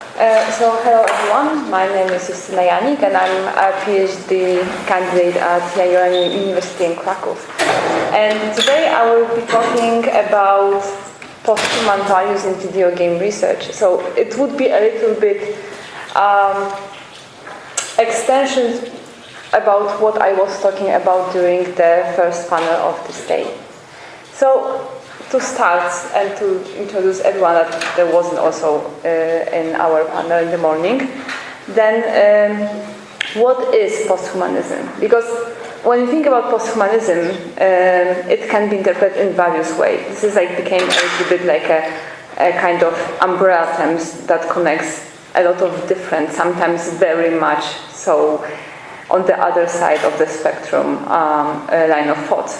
Hello everyone, my name is Justyna Janik and I'm a PhD candidate at University in Krakow. And today I will be talking about posthuman values in video game research. So it would be a little bit extension about what I was talking about during the first panel of this day. So to start and to introduce everyone that there wasn't also in our panel in the morning, then what is posthumanism? Because when you think about posthumanism, it can be interpreted in various ways. This is became a little bit like a kind of umbrella terms that connects a lot of different, sometimes very much so on the other side of the spectrum line of thought.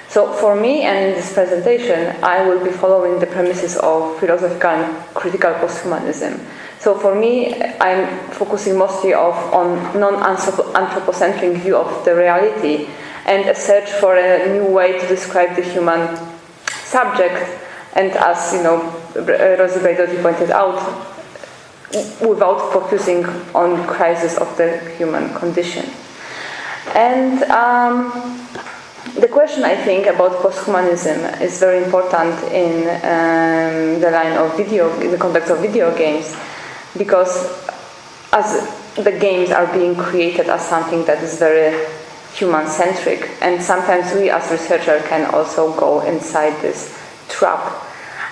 So for me and in this presentation, I will be following the premises of philosophical and critical posthumanism. So for me, I'm focusing mostly on non-anthropocentric view of the reality and a search for a new way to describe the human subject. And as Rosie Braidotti pointed out, without focusing on crisis of the human condition. And the question, I think, about posthumanism is very important in the line of in the context of video games, because as the games are being created as something that is very human-centric, and sometimes we as researchers can also go inside this trap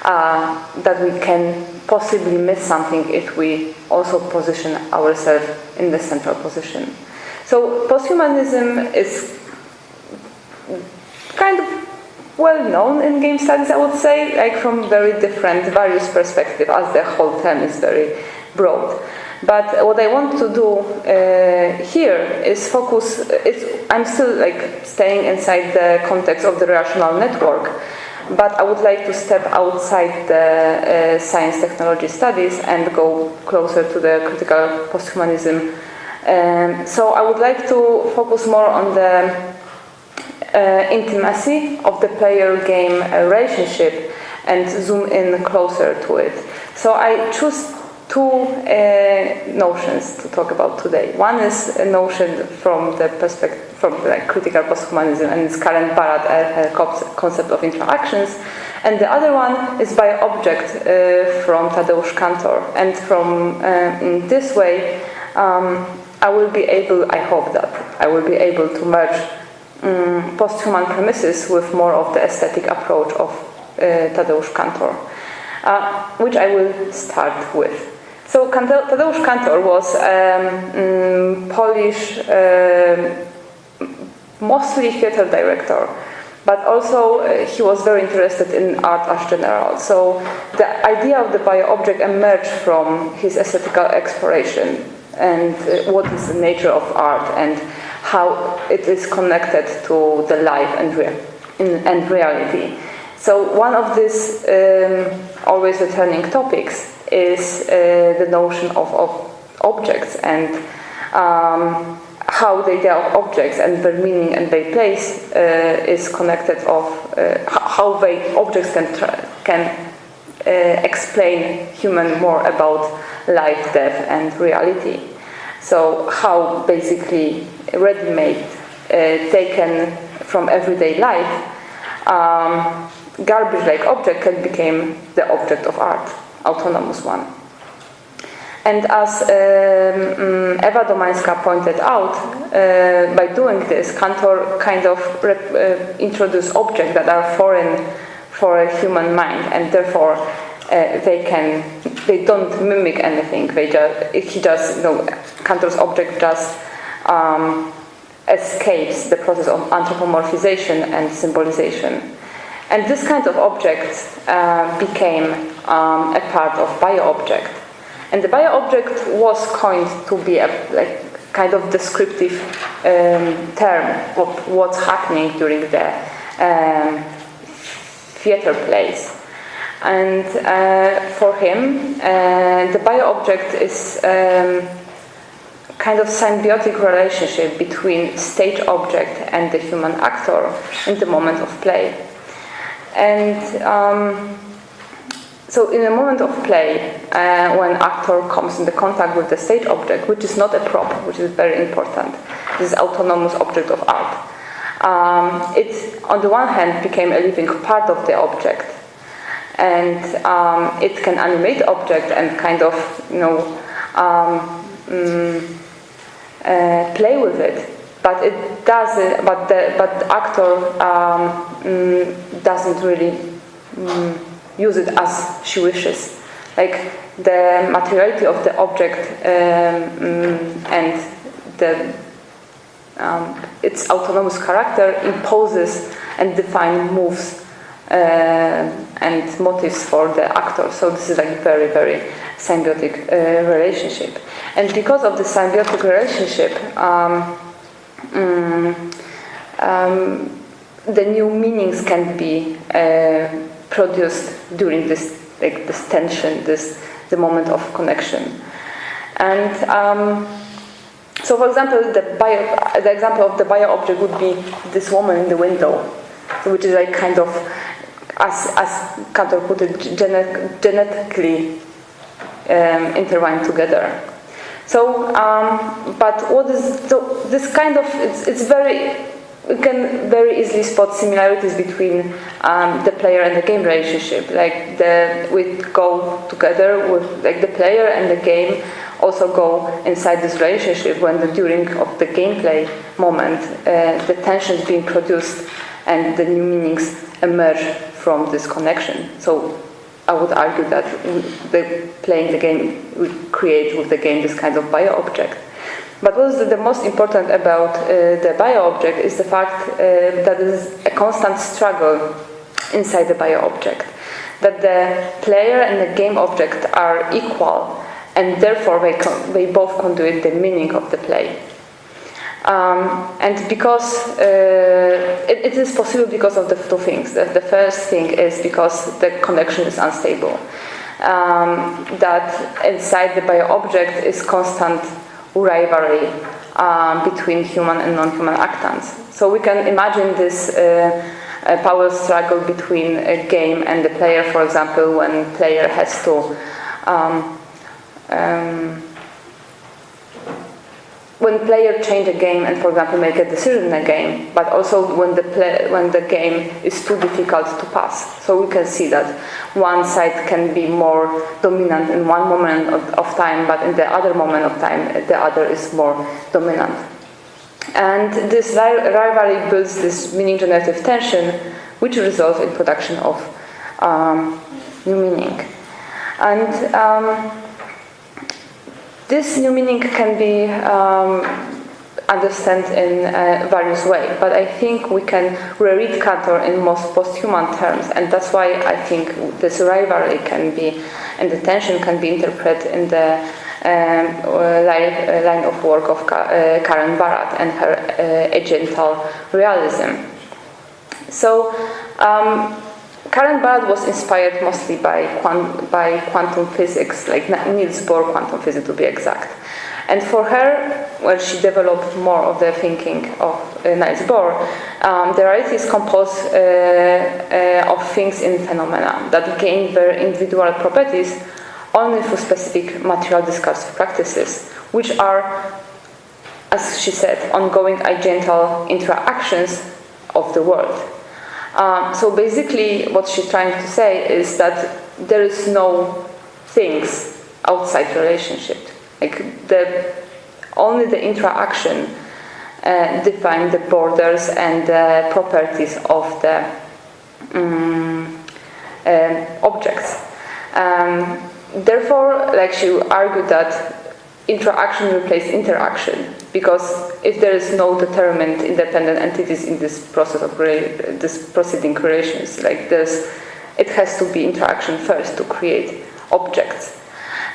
that we can possibly miss something if we also position ourselves in the central position. So posthumanism is kind of well known in game studies, I would say, from very different, various perspectives, as the whole term is very broad. But what I want to do here is focus. I'm still staying inside the context of the relational network, but I would like to step outside the science technology studies and go closer to the critical posthumanism. So I would like to focus more on the intimacy of the player-game relationship and zoom in closer to it. So I choose two notions to talk about today. One is a notion from the perspective, from critical posthumanism and its current Barad concept of interactions, and the other one is Bio-Object from Tadeusz Kantor. And from in this way, I hope that I will be able to merge posthuman premises with more of the aesthetic approach of Tadeusz Kantor, which I will start with. So Tadeusz Kantor was Polish, mostly theater director, but also he was very interested in art as general. So the idea of the bio-object emerged from his aesthetical exploration and what is the nature of art and how it is connected to the life and reality. So one of these always returning topics is the notion of objects and how the idea of objects and their meaning and their place is connected of how objects can explain human more about life, death, and reality. So how basically ready-made, taken from everyday life, garbage-like object can become the object of art, autonomous one. And as Ewa Domańska pointed out, by doing this, Kantor kind of introduced objects that are foreign for a human mind, and therefore they don't mimic anything. Kantor's object just escapes the process of anthropomorphization and symbolization. And this kind of object became a part of Bio-Object. And the Bio-Object was coined to be a kind of descriptive term of what's happening during the theater plays. And for him, the Bio-Object is kind of symbiotic relationship between stage object and the human actor in the moment of play. And So in a moment of play, when actor comes into contact with the stage object, which is not a prop, which is very important, this is autonomous object of art. It, on the one hand, became a living part of the object, and it can animate object and kind of, play with it. But it doesn't. But the actor doesn't really use it as she wishes. Like the materiality of the object and the its autonomous character imposes and defines moves and motives for the actor. So this is like very, very symbiotic relationship. And because of the symbiotic relationship, the new meanings can be produced during this tension, the moment of connection. And so, for example, the example of the bio-object would be this woman in the window, which is like kind of, as Cantor put it, genetically intertwined together. So, but what is this kind of? It's very. We can very easily spot similarities between the player and the game relationship. Like we go together with like the player and the game also go inside this relationship when during of the gameplay moment the tension is being produced and the new meanings emerge from this connection. So I would argue that playing the game would create with the game this kind of bio-object. But what is the most important about the bio-object is the fact that there is a constant struggle inside the bio-object. That the player and the game object are equal, and therefore they both conduit the meaning of the play. And because it is possible because of the two things. The first thing is because the connection is unstable. That inside the bio-object is constant rivalry between human and non-human actants. So we can imagine this power struggle between a game and the player, for example, when player has to when player change a game and, for example, make a decision in a game, but also when the game is too difficult to pass. So we can see that one side can be more dominant in one moment of time, but in the other moment of time, the other is more dominant. And this rivalry builds this meaning-generative tension, which results in production of new meaning. And this new meaning can be understood in various ways, but I think we can reread Cantor in most posthuman terms, and that's why I think this rivalry can be, and the tension can be interpreted in the line of work of Karen Barad and her agental realism. So Karen Barad was inspired mostly by quantum physics, like Niels Bohr quantum physics to be exact. And for her, well, she developed more of the thinking of Niels Bohr. The reality is composed of things in phenomena that gain their individual properties only through specific material discursive practices, which are, as she said, ongoing agental interactions of the world. So basically what she's trying to say is that there is no things outside relationship. Like only the interaction define the borders and the properties of the objects. Therefore, like she argued that interaction replaces interaction, because if there is no determined independent entities in this process of this proceeding creations, like this, it has to be interaction first to create objects.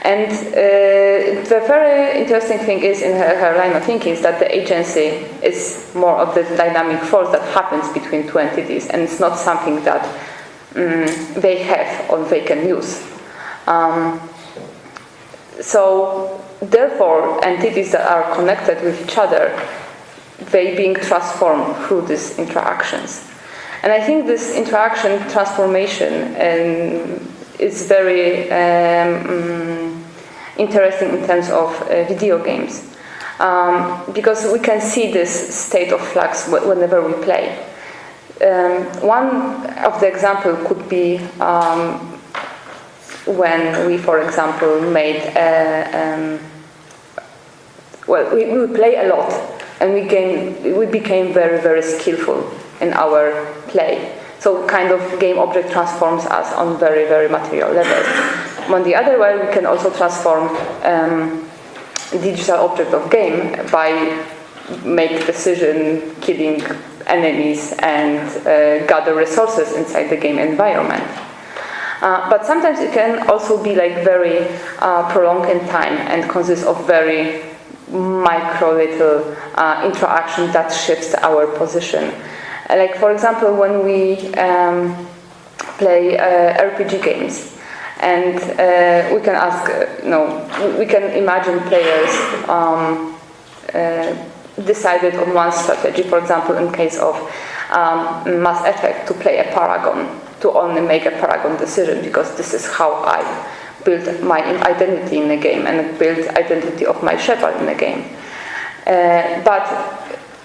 And the very interesting thing is in her line of thinking is that the agency is more of the dynamic force that happens between two entities, and it's not something that they have or they can use. So therefore, entities that are connected with each other, they being transformed through these interactions. And I think this interaction transformation is very interesting in terms of video games, because we can see this state of flux whenever we play. One of the example could be when we, for example, made we play a lot, and we became very, very skillful in our play. So kind of game object transforms us on very, very material levels. On the other way, we can also transform digital object of game by make decision, killing enemies, and gather resources inside the game environment. But sometimes it can also be like very prolonged in time and consists of very micro little interaction that shifts our position. Like, for example, when we play RPG games, and we can ask, we can imagine players decided on one strategy, for example, in case of Mass Effect, to play a Paragon, to only make a Paragon decision, because this is how I build my identity in the game and build identity of my Shepard in the game. But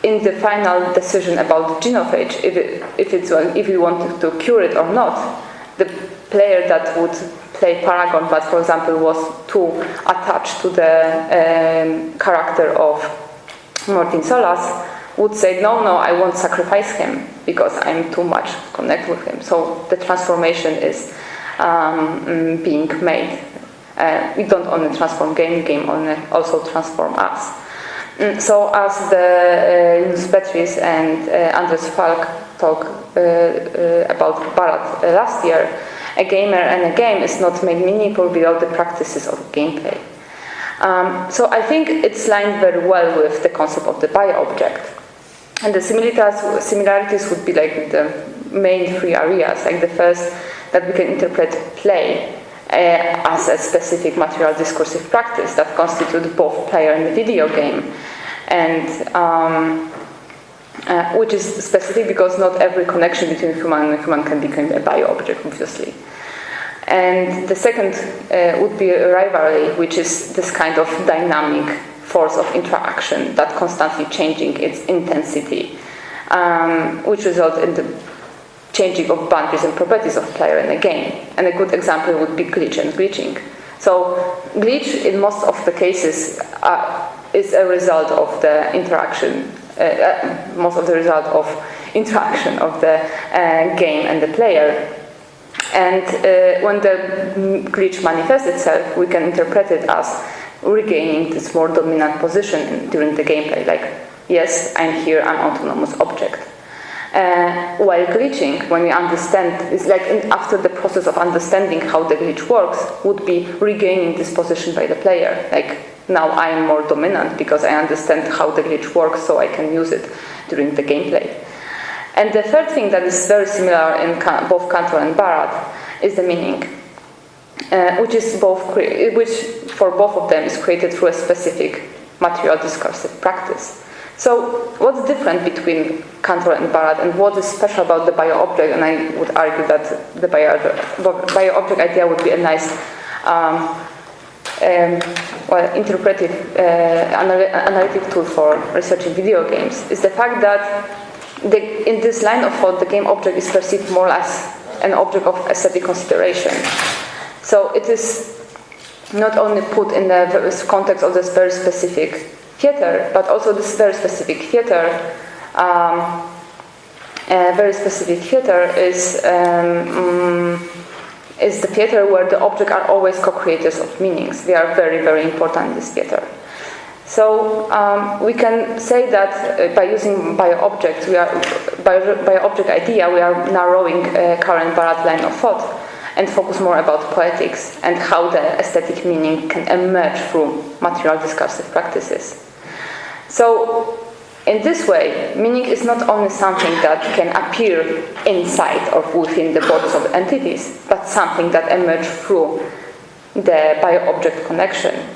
in the final decision about genophage, if we wanted to cure it or not, the player that would play Paragon, but for example was too attached to the character of Martin Solas, would say, no, I won't sacrifice him because I'm too much connect with him. So the transformation is being made. We don't only transform game only also transform us. So as the Linus Petris and Andres Falk talked about Barat last year, a gamer and a game is not made meaningful without the practices of gameplay. So I think it's lined very well with the concept of the Bio-Object. And the similarities would be like the main three areas. Like the first, that we can interpret play as a specific material discursive practice that constitutes both player and the video game, and which is specific because not every connection between human and human can become a bio-object, obviously. And the second would be a rivalry, which is this kind of dynamic force of interaction that constantly changing its intensity, which results in the changing of boundaries and properties of player in a game. And a good example would be glitch and glitching. So glitch in most of the cases is a result of the interaction, most of the result of interaction of the game and the player. And when the glitch manifests itself, we can interpret it as regaining this more dominant position during the gameplay, like, yes, I'm here, I'm autonomous object. While glitching, when we understand, it's like after the process of understanding how the glitch works, would be regaining this position by the player. Like, now I'm more dominant because I understand how the glitch works, so I can use it during the gameplay. And the third thing that is very similar in both Cantor and Barat is the meaning, which for both of them is created through a specific material discursive practice. So what's different between Cantor and Barat, and what is special about the bio-object? And I would argue that the bio-object idea would be a nice interpretive analytic tool for researching video games, is the fact that in this line of thought, the game object is perceived more as an object of aesthetic consideration. So it is not only put in the context of this very specific theater, but also this very specific theater is the theater where the objects are always co-creators of meanings. They are very, very important in this theater. So we can say that by using bio-object idea, we are narrowing current Barat line of thought and focus more about poetics and how the aesthetic meaning can emerge through material discursive practices. So in this way, meaning is not only something that can appear inside or within the bodies of entities, but something that emerges through the bio-object connection,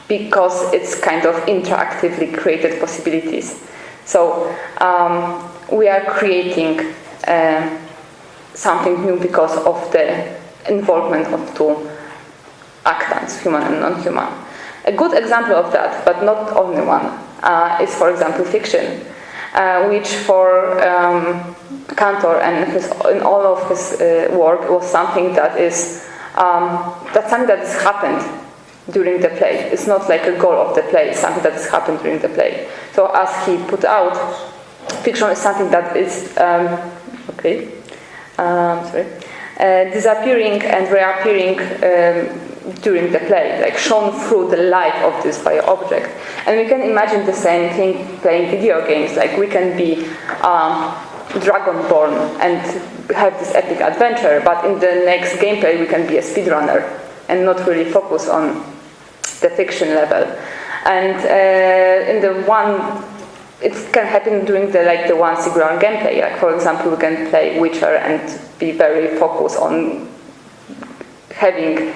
because it's kind of interactively created possibilities. So we are creating something new because of the involvement of two actants, human and non-human. A good example of that, but not only one, is, for example, fiction, which for Cantor and in all of his work was something that is something that has happened during the play. It's not like a goal of the play, it's something that has happened during the play. So as he put out, fiction is something that is disappearing and reappearing during the play, like shown through the life of this bio-object. And we can imagine the same thing playing video games, like we can be Dragonborn and have this epic adventure, but in the next gameplay we can be a speedrunner and not really focus on the fiction level. And in the one, it can happen during the one singular gameplay. Like for example, we can play Witcher and be very focused on having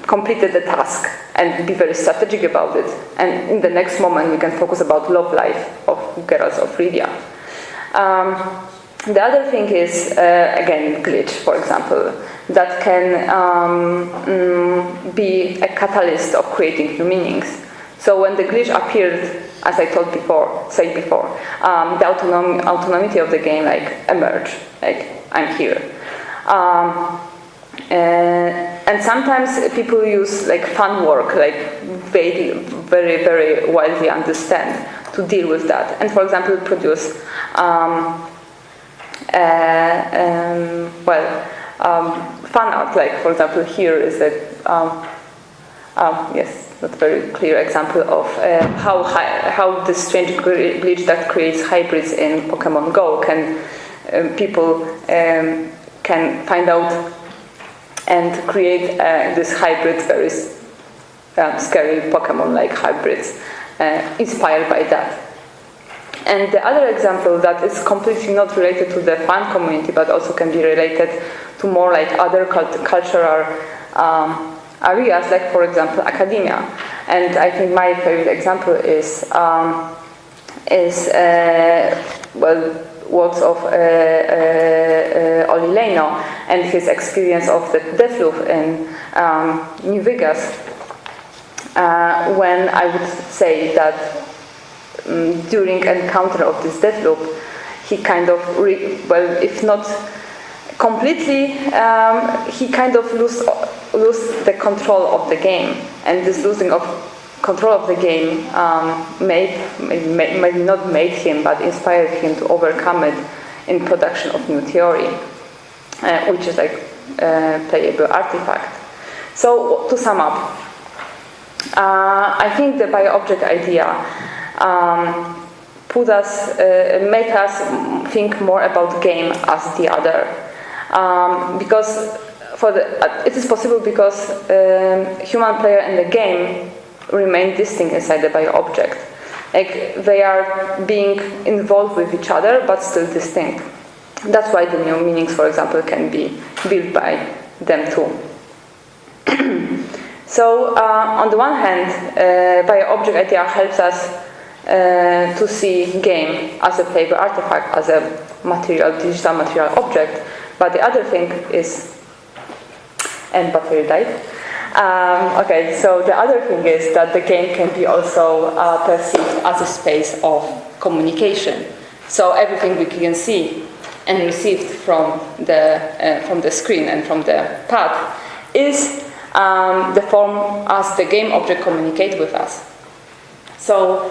completed the task and be very strategic about it. And in the next moment, we can focus about love life of Geralt of Rivia. The other thing is, again, glitch, for example, that can be a catalyst of creating new meanings. So when the glitch appeared, as I said before, the autonomy of the game emerged, I'm here. And sometimes people use fun work, they very, very widely understand to deal with that. And for example, produce fun art. For example, here is a not very clear example of how this strange glitch that creates hybrids in Pokemon Go can people can find out and create this hybrid, very scary Pokemon-like hybrids inspired by that. And the other example that is completely not related to the fan community, but also can be related to more other cultural areas, like for example academia. And I think my favorite example is works of Olli Leino and his experience of the Deathloop in New Vegas, when I would say that during encounter of this Deathloop, he kind of, if not completely, he kind of lose the control of the game, and this losing of control of the game maybe not made him, but inspired him to overcome it in production of new theory, which is playable artifact. So to sum up, I think the bio-object idea make us think more about game as the other, because it is possible because human player and the game remain distinct inside the bio-object. They are being involved with each other, but still distinct. That's why the new meanings, for example, can be built by them too. So, on the one hand, bio-object idea helps us to see game as a playable artifact, as a digital material object. But the other thing is, and battery died. So the other thing is that the game can be also perceived as a space of communication. So everything we can see and received from the screen and from the pad is the form as the game object communicate with us. So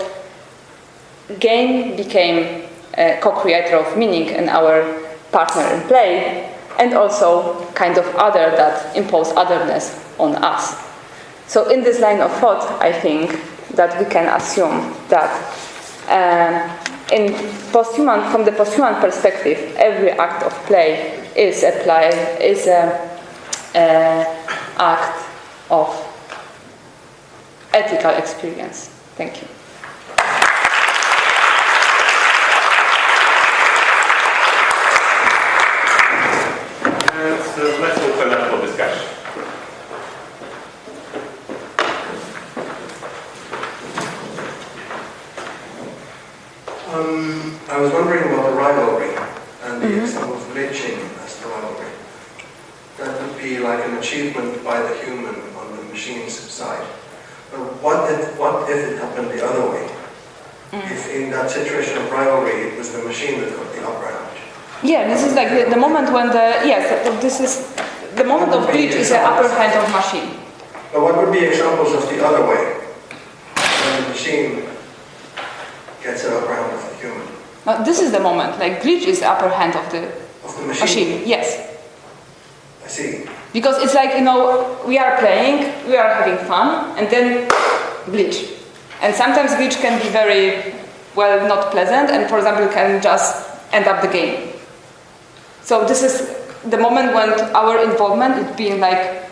game became a co-creator of meaning and our partner in play, and also kind of other that impose otherness on us. So in this line of thought, I think that we can assume that from the posthuman perspective, every act of play is an act of ethical experience. Thank you. Let's open up for discussion. I was wondering about the rivalry and the example of glitching as the rivalry. be like an achievement by the human on the machine's side. But what if it happened the other way? If in that situation of rivalry, it was the machine that got the upper hand. Yeah, this is like the moment when this is the moment of glitch is the upper hand of machine. But what would be examples of the other way? When the machine gets an upper hand of the human. This is the moment, like glitch is the upper hand of the machine. Yes. I see. Because it's like, we are playing, we are having fun, and then glitch. And sometimes glitch can be very, not pleasant, and for example, can just end up the game. So this is the moment when our involvement is being like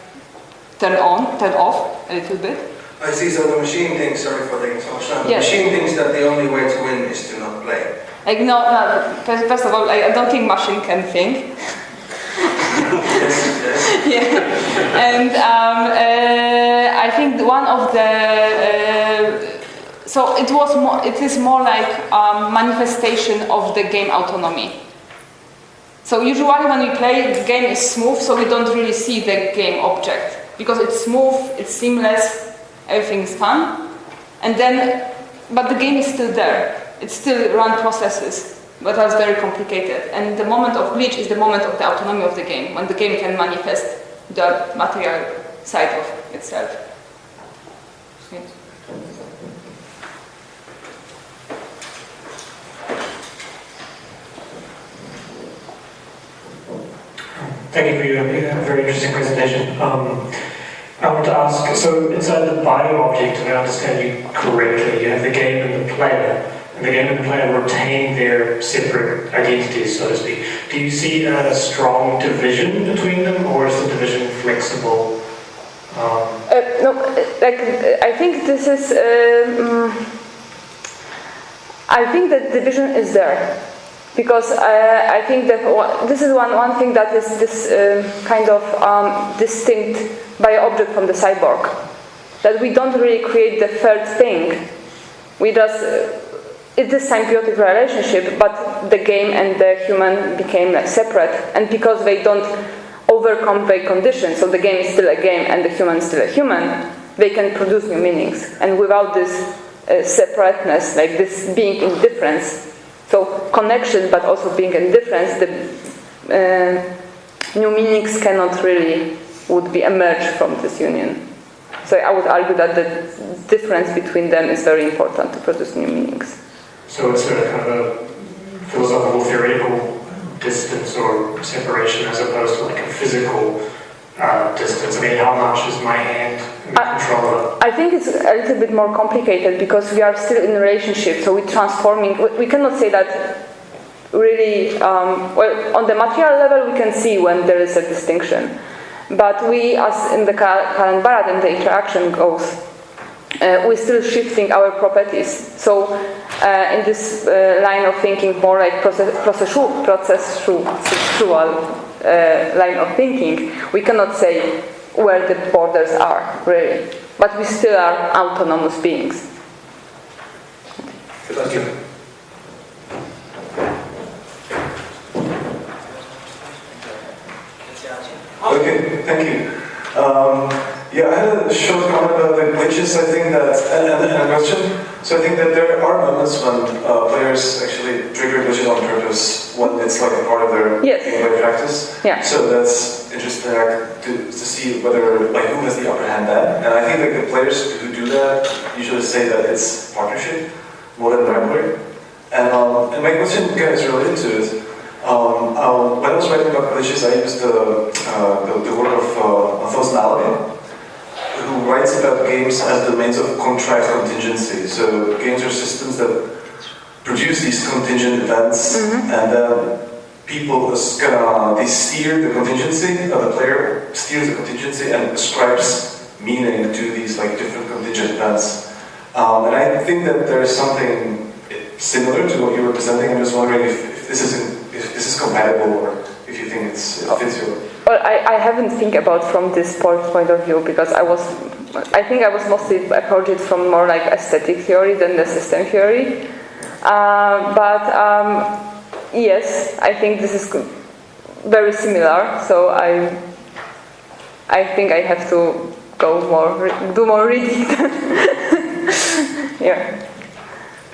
turned on, turned off a little bit. I see, so the machine thinks, sorry for taking so much time, the machine thinks that the only way to win is to not play. Like, no, first of all, I don't think machine can think. Yes. Yeah. And I think one of the so it is more like manifestation of the game autonomy. So usually when we play, the game is smooth, so we don't really see the game object because it's smooth, it's seamless, everything's fun, and then but the game is still there. It still runs processes, but that's very complicated. And the moment of glitch is the moment of the autonomy of the game, when the game can manifest the material side of itself. Yes. Thank you for your very interesting presentation. I want to ask, so inside the Bio-Object, if I understand you correctly, you have the game and the player. And the game and the player retain their separate identities, so to speak. Do you see a strong division between them, or is the division flexible? No, I think this is. I think that division is there, because I think that this is one thing that is this kind of distinct Bio-Object from the cyborg. That we don't really create the third thing. We just. It's a symbiotic relationship, but the game and the human became separate, and because they don't overcome their conditions, so the game is still a game and the human is still a human, they can produce new meanings. And without this separateness, like this being in difference, so connection but also being in difference, the new meanings cannot really would be emerged from this union. So I would argue that the difference between them is very important to produce new meanings. So it's a kind of a philosophical, theoretical distance or separation as opposed to like a physical distance. I mean, how much is my hand in control of? I think it's a little bit more complicated because we are still in a relationship, so we're transforming. We cannot say that really, on the material level we can see when there is a distinction. But we, as in the current Barat and the interaction goes, we're still shifting our properties. So in this line of thinking, more like processual line of thinking, we cannot say where the borders are, really. But we still are autonomous beings. Thank you. Okay, thank you. Yeah, I had a short comment about the glitches. I think that, and a question. So I think that there are moments when players actually trigger glitches on purpose when it's like a part of their gameplay practice. Yeah. So that's interesting to see whether like who has the upper hand then. And I think like the players who do that usually say that it's partnership more than rivalry. And my question again is related to it. When I was writing about glitches, I used the word of Posthuman, who writes about games as domains of contract contingency. So games are systems that produce these contingent events, and then people they steer the contingency. The player steers the contingency and ascribes meaning to these like different contingent events. And I think that there is something similar to what you were presenting. I'm just wondering if this is compatible, or if you think it fits your. Well, I haven't think about from this point of view, because I think I was mostly approached it from more like aesthetic theory than the system theory. But yes, I think this is very similar. So I think I have to do more reading. Yeah.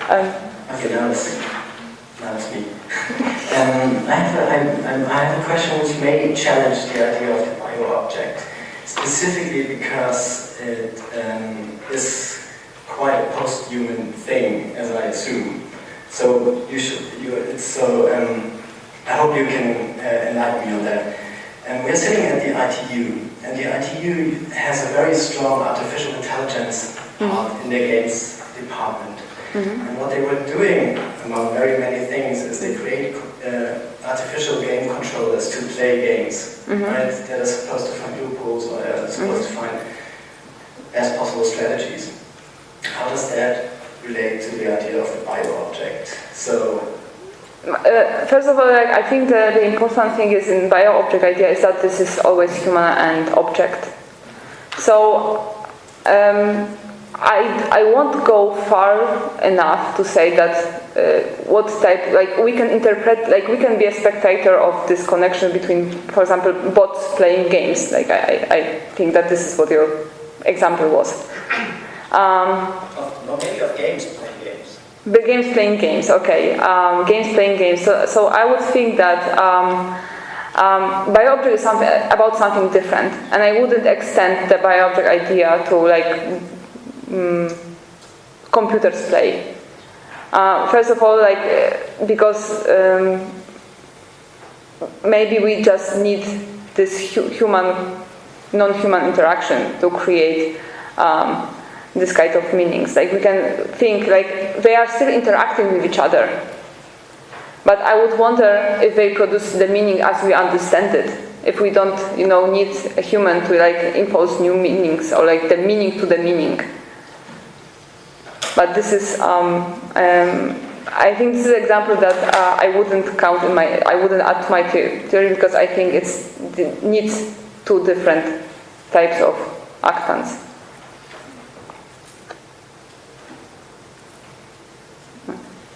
Okay, now it's me. I have a question which may challenge the idea of the bio-object, specifically because it is quite a post-human thing, as I assume. So I hope you can enlighten me on that. And we're sitting at the ITU, and the ITU has a very strong artificial intelligence part in their games department. And what they were doing, among very many things, is they create artificial game controllers to play games, right? That are supposed to find loopholes or are supposed to find best possible strategies. How does that relate to the idea of the bio-object? So, first of all, I think the important thing is in bio-object idea is that this is always human and object. So I won't go far enough to say that what type, like we can interpret, like we can be a spectator of this connection between, for example, bots playing games. Like I think that this is what your example was. maybe of games playing games. The games playing games, okay. Games playing games. So I would think that Bio-Object is about something different, and I wouldn't extend the Bio-Object idea to like computers play. First of all, like because maybe we just need this non-human interaction to create this kind of meanings. Like we can think like they are still interacting with each other, but I would wonder if they produce the meaning as we understand it. If we don't, need a human to like impose new meanings or like the meaning to the meaning. But this is, I think this is an example that I wouldn't add to my theory because I think it needs two different types of actants.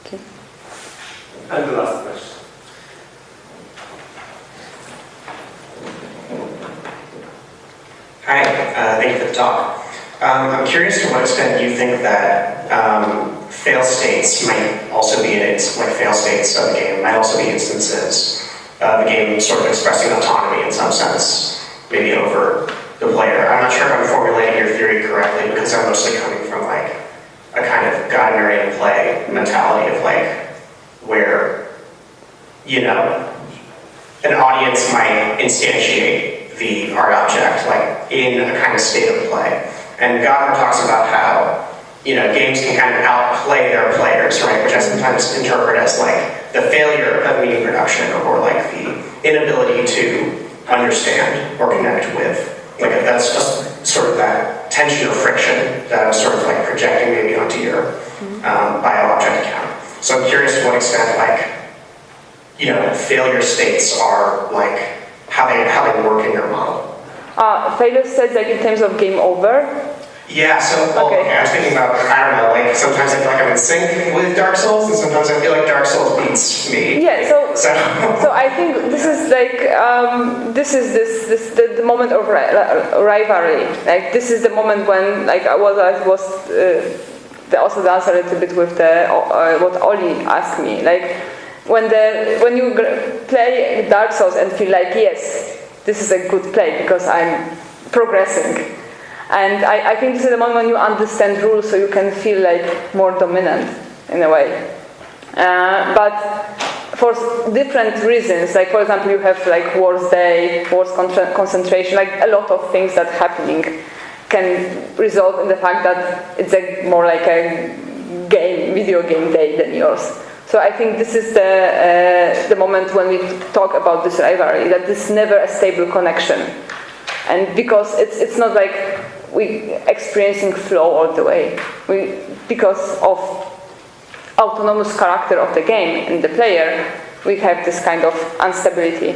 Okay. And the last question. Hi, thank you for the talk. I'm curious to what extent you think that fail states might also be fail states of the game might also be instances of the game sort of expressing autonomy in some sense, maybe over the player. I'm not sure if I'm formulating your theory correctly because I'm mostly coming from like a kind of God-Marian play mentality of like where, an audience might instantiate the art object like in a kind of state of play. And Gadamer talks about how, games can kind of outplay their players, right? Which I sometimes interpret as like the failure of meaning production or like the inability to understand or connect with. Like that's just sort of that tension or friction that I was sort of like projecting maybe onto your bio-object account. So I'm curious to what extent failure states are like how they work in your model. Failure states like in terms of game over? Yeah, so okay. I was thinking about, I don't know, like sometimes I feel like I'm in sync with Dark Souls, and sometimes I feel like Dark Souls beats me. Yeah, so I think this is like the moment of rivalry. Like this is the moment when like I was also the answer a little bit with the what Oli asked me. Like when you play Dark Souls and feel like yes, this is a good play because I'm progressing. And I think this is the moment when you understand rules so you can feel like more dominant in a way. But for different reasons, like for example you have like worse day, worse concentration, like a lot of things that happening can result in the fact that it's more like a video game day than yours. So I think this is the moment when we talk about this rivalry, that this is never a stable connection. And because it's not like we experiencing flow all the way. Because of autonomous character of the game and the player, we have this kind of instability,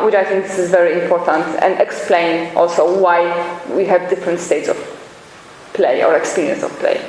which I think this is very important and explain also why we have different states of play or experience of play.